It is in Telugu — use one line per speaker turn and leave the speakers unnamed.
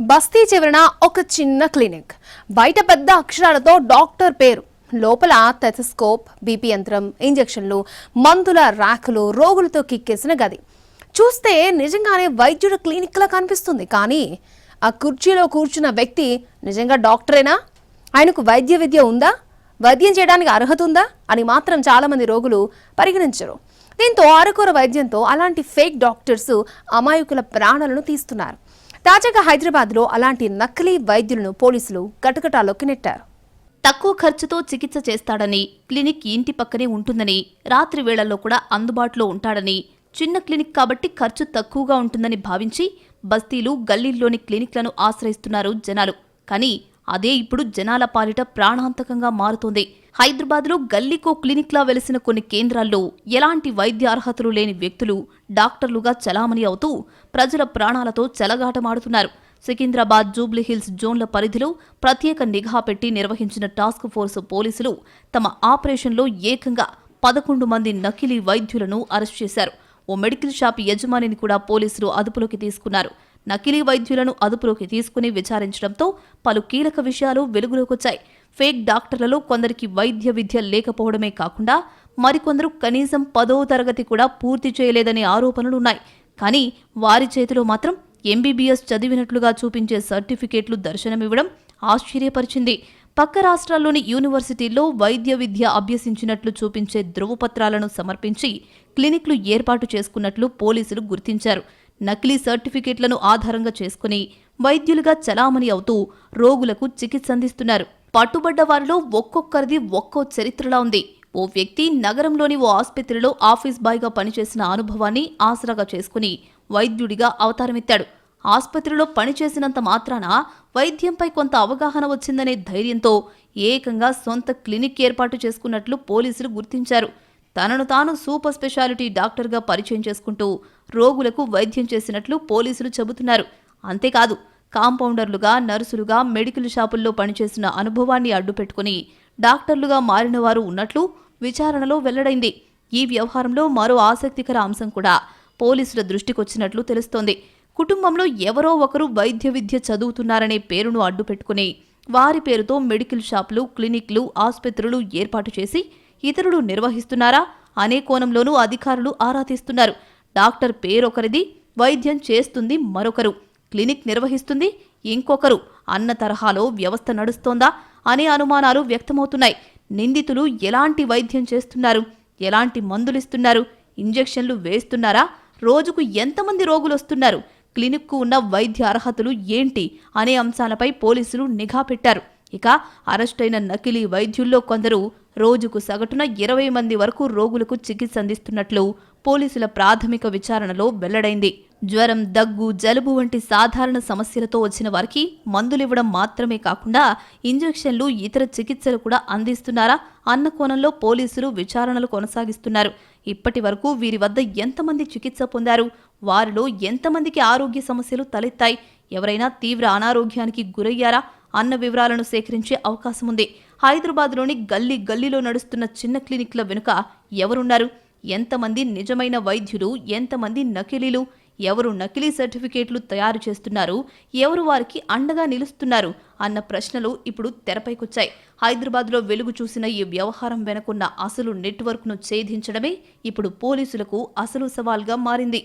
బస్తీ చివరన ఒక చిన్న క్లినిక్. బయట పెద్ద అక్షరాలతో డాక్టర్ పేరు, లోపల టెథోస్కోప్, బీపీ యంత్రం, ఇంజెక్షన్లు, మందుల ర్యాకులు, రోగులతో కిక్కేసిన గది. చూస్తే నిజంగానే వైద్యుడు క్లినిక్లా కనిపిస్తుంది. కానీ ఆ కుర్చీలో కూర్చున్న వ్యక్తి నిజంగా డాక్టరేనా? ఆయనకు వైద్య విద్య ఉందా? వైద్యం చేయడానికి అర్హత ఉందా అని మాత్రం చాలామంది రోగులు పరిగణించరు. దీంతో అరకొర వైద్యంతో అలాంటి ఫేక్ డాక్టర్స్ అమాయకుల ప్రాణాలను తీస్తున్నారు. తాజాగా హైదరాబాద్లో అలాంటి నకిలీ వైద్యులను పోలీసులు కటకటాల్లోకి నెట్టారు.
తక్కువ ఖర్చుతో చికిత్స చేస్తాడని, క్లినిక్ ఇంటి పక్కనే ఉంటుందని, రాత్రి వేళల్లో కూడా అందుబాటులో ఉంటాడని, చిన్న క్లినిక్ కాబట్టి ఖర్చు తక్కువగా ఉంటుందని భావించి బస్తీలు, గల్లీల్లోని క్లినిక్లను ఆశ్రయిస్తున్నారు జనాలు. కానీ అదే ఇప్పుడు జనాల పాలిట ప్రాణాంతకంగా మారుతోంది. హైదరాబాద్లో గల్లీకో క్లినిక్లా వెలిసిన కొన్ని కేంద్రాల్లో ఎలాంటి వైద్య అర్హతలు లేని వ్యక్తులు డాక్టర్లుగా చలామణి అవుతూ ప్రజల ప్రాణాలతో చెలగాటమాడుతున్నారు. సికింద్రాబాద్, జూబ్లీహిల్స్ జోన్ల పరిధిలో ప్రత్యేక నిఘా పెట్టి నిర్వహించిన టాస్క్ ఫోర్స్ పోలీసులు తమ ఆపరేషన్లో ఏకంగా 11 మంది నకిలీ వైద్యులను అరెస్ట్ చేశారు. ఓ మెడికల్ షాప్ యజమానిని కూడా పోలీసులు అదుపులోకి తీసుకున్నారు. నకిలీ వైద్యులను అదుపులోకి తీసుకుని విచారించడంతో పలు కీలక విషయాలు వెలుగులోకొచ్చాయి. ఫేక్ డాక్టర్లలో కొందరికి వైద్య విద్య లేకపోవడమే కాకుండా మరికొందరు కనీసం 10వ తరగతి కూడా పూర్తి చేయలేదనే ఆరోపణలున్నాయి. కానీ వారి చేతిలో మాత్రం ఎంబీబీఎస్ చదివినట్లుగా చూపించే సర్టిఫికేట్లు దర్శనమివ్వడం ఆశ్చర్యపరిచింది. పక్క రాష్ట్రాల్లోని యూనివర్సిటీల్లో వైద్య విద్య అభ్యసించినట్లు చూపించే ధృవపత్రాలను సమర్పించి క్లినిక్లు ఏర్పాటు చేసుకున్నట్లు పోలీసులు గుర్తించారు. నకిలీ సర్టిఫికేట్లను ఆధారంగా చేసుకుని వైద్యులుగా చలామణి అవుతూ రోగులకు చికిత్స అందిస్తున్నారు. పట్టుబడ్డ వారిలో ఒక్కొక్కరిది ఒక్కో చరిత్రలా ఉంది. ఓ వ్యక్తి నగరంలోని ఓ ఆసుపత్రిలో ఆఫీస్ బాయ్గా పనిచేసిన అనుభవాన్ని ఆసరాగా చేసుకుని వైద్యుడిగా అవతారమెత్తాడు. ఆసుపత్రిలో పనిచేసినంత మాత్రాన వైద్యంపై కొంత అవగాహన వచ్చిందనే ధైర్యంతో ఏకంగా సొంత క్లినిక్ ఏర్పాటు చేసుకున్నట్లు పోలీసులు గుర్తించారు. తనను తాను సూపర్ స్పెషాలిటీ డాక్టర్గా పరిచయం చేసుకుంటూ రోగులకు వైద్యం చేసినట్లు పోలీసులు చెబుతున్నారు. అంతేకాదు, కాంపౌండర్లుగా, నర్సులుగా, మెడికల్ షాపుల్లో పనిచేసిన అనుభవాన్ని అడ్డుపెట్టుకుని డాక్టర్లుగా మారినవారు ఉన్నట్లు విచారణలో వెల్లడైంది. ఈ వ్యవహారంలో మరో ఆసక్తికర అంశం కూడా పోలీసుల దృష్టికొచ్చినట్లు తెలుస్తోంది. కుటుంబంలో ఎవరో ఒకరు వైద్య విద్య చదువుతున్నారనే పేరును అడ్డుపెట్టుకుని వారి పేరుతో మెడికల్ షాపులు, క్లినిక్లు, ఆసుపత్రులు ఏర్పాటు చేసి ఇతరులు నిర్వహిస్తున్నారా అనే కోణంలోనూ అధికారులు ఆరా తీస్తున్నారు. డాక్టర్ పేరొకరిది, వైద్యం చేస్తుంది మరొకరు, క్లినిక్ నిర్వహిస్తుంది ఇంకొకరు అన్న తరహాలో వ్యవస్థ నడుస్తోందా అనే అనుమానాలు వ్యక్తమవుతున్నాయి. నిందితులు ఎలాంటి వైద్యం చేస్తున్నారు, ఎలాంటి మందులిస్తున్నారు, ఇంజెక్షన్లు వేస్తున్నారా, రోజుకు ఎంతమంది రోగులు వస్తున్నారు, క్లినిక్కు ఉన్న వైద్య అర్హతలు ఏంటి అనే అంశాలపై పోలీసులు నిఘా పెట్టారు. ఇక అరెస్టైన నకిలీ వైద్యుల్లో కొందరు రోజుకు సగటున 20 మంది వరకు రోగులకు చికిత్స అందిస్తున్నట్లు పోలీసుల ప్రాథమిక విచారణలో వెల్లడైంది. జ్వరం, దగ్గు, జలుబు వంటి సాధారణ సమస్యలతో వచ్చిన వారికి మందులివ్వడం మాత్రమే కాకుండా ఇంజెక్షన్లు, ఇతర చికిత్సలు కూడా అందిస్తున్నారా అన్న కోణంలో పోలీసులు విచారణలు కొనసాగిస్తున్నారు. ఇప్పటి వరకు వీరి వద్ద ఎంతమంది చికిత్స పొందారు, వారిలో ఎంతమందికి ఆరోగ్య సమస్యలు తలెత్తాయి, ఎవరైనా తీవ్ర అనారోగ్యానికి గురయ్యారా అన్న వివరాలను సేకరించే అవకాశం ఉంది. హైదరాబాద్లోని గల్లీలో నడుస్తున్న చిన్న క్లినిక్ల వెనుక ఎవరున్నారు, ఎంతమంది నిజమైన వైద్యులు, ఎంతమంది నకిలీలు, ఎవరు నకిలీ సర్టిఫికేట్లు తయారు చేస్తున్నారు, ఎవరు వారికి అండగా నిలుస్తున్నారు అన్న ప్రశ్నలు ఇప్పుడు తెరపైకొచ్చాయి. హైదరాబాద్లో వెలుగు చూసిన ఈ వ్యవహారం వెనుకున్న అసలు నెట్వర్క్ను ఛేదించడమే ఇప్పుడు పోలీసులకు అసలు సవాల్గా మారింది.